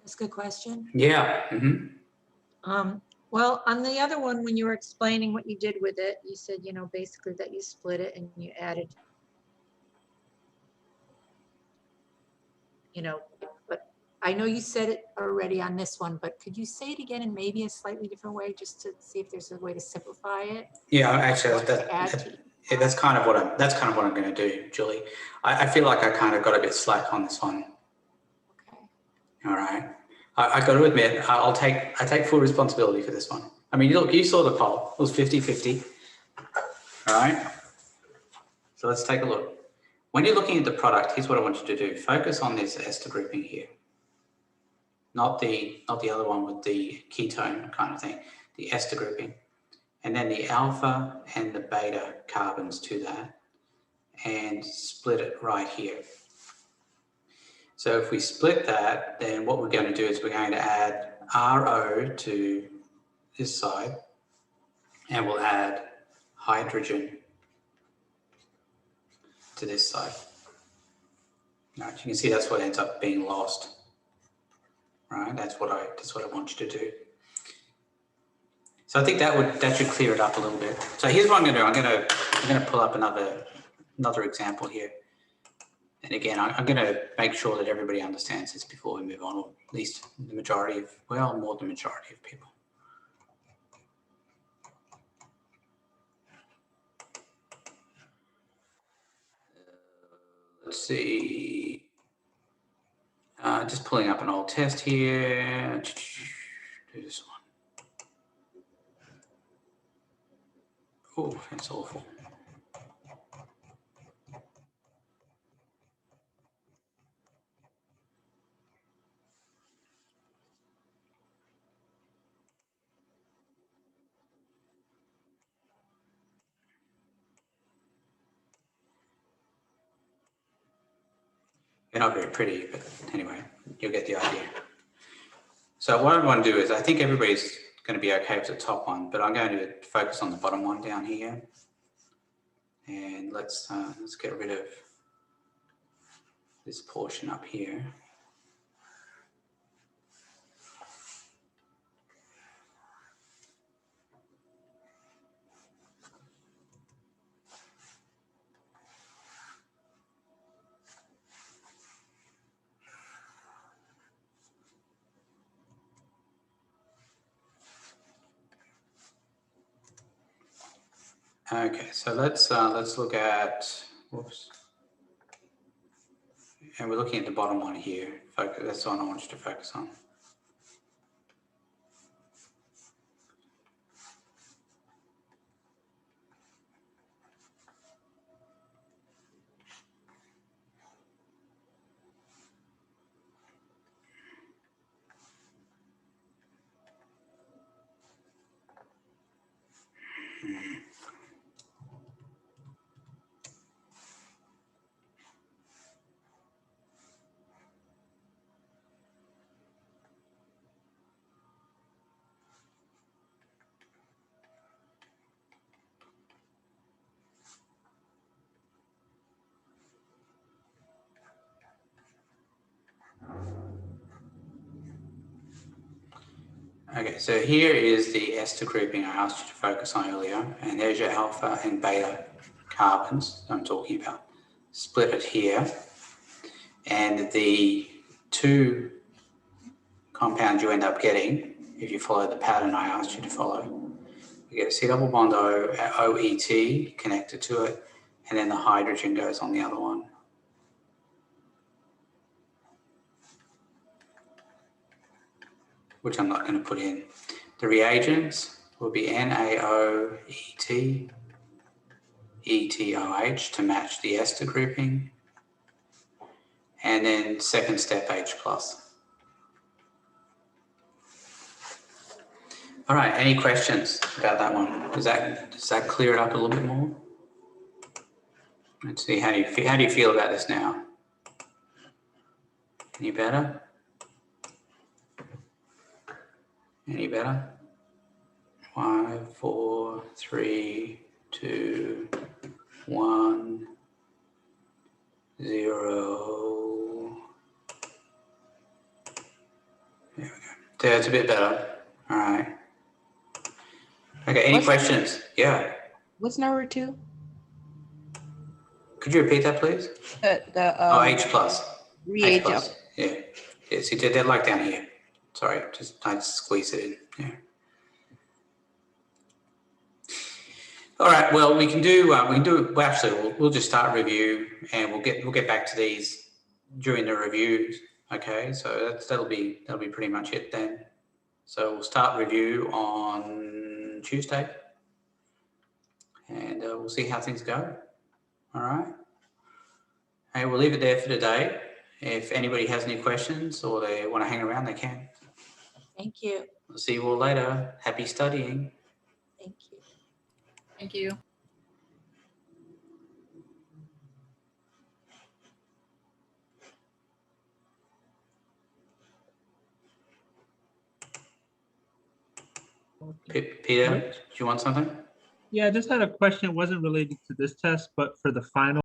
That's a good question. Yeah. Mm-hmm. Well, on the other one, when you were explaining what you did with it, you said, basically that you split it and you added, but I know you said it already on this one, but could you say it again in maybe a slightly different way, just to see if there's a way to simplify it? Yeah, actually, Yeah, that's kind of what I'm going to do, Julie. I feel like I kind of got a bit slack on this one. Okay. All right. I got to admit, I take full responsibility for this one. I mean, look, you saw the poll. It was 50-50. All right. So let's take a look. When you're looking at the product, here's what I want you to do. Focus on this ester grouping here. Not the other one with the ketone kind of thing, the ester grouping. And then the alpha and the beta carbons to that, and split it right here. So if we split that, then what we're going to do is we're going to add RO to this side, and we'll add hydrogen to this side. Right, you can see that's what ends up being lost. Right, that's what I want you to do. So I think that should clear it up a little bit. So here's what I'm going to do. I'm going to pull up another example here. And again, I'm going to make sure that everybody understands this before we move on, or at least the majority of, well, more than the majority of people. Let's see. Just pulling up an old test here. Do this one. Oh, that's awful. They're not very pretty, but anyway, you'll get the idea. So what I want to do is, I think everybody's going to be okay with the top one, but I'm going to focus on the bottom one down here. And let's get rid of this portion up here. Okay, so let's look at, whoops. And we're looking at the bottom one here. Focus, that's the one I want you to focus on. Okay, so here is the ester grouping I asked you to focus on earlier, and there's your alpha and beta carbons I'm talking about. Split it here, and the two compounds you end up getting, if you follow the pattern I asked you to follow, you get a C double bond O, OET connected to it, and then the hydrogen goes on the other one. Which I'm not going to put in. The reagents will be NaOET, ETOH to match the ester grouping, and then second step H+. All right, any questions about that one? Does that clear it up a little bit more? Let's see, how do you feel about this now? Any better? Any better? 5, 4, 3, 2, 1, 0. There we go. So it's a bit better. All right. Okay, any questions? Yeah. What's number 2? Could you repeat that, please? H+. Reagent. H+. Yeah. Yeah, see, they're like down here. Sorry, I squeeze it in. Yeah. All right. Well, we can do. Well, actually, we'll just start review, and we'll get back to these during the reviews. Okay. So that'll be pretty much it then. So we'll start review on Tuesday, and we'll see how things go. All right. Hey, we'll leave it there for today. If anybody has any questions or they want to hang around, they can. Thank you. We'll see you all later. Happy studying. Thank you. Thank you. Peter, do you want something? Yeah, I just had a question. It wasn't related to this test, but for the final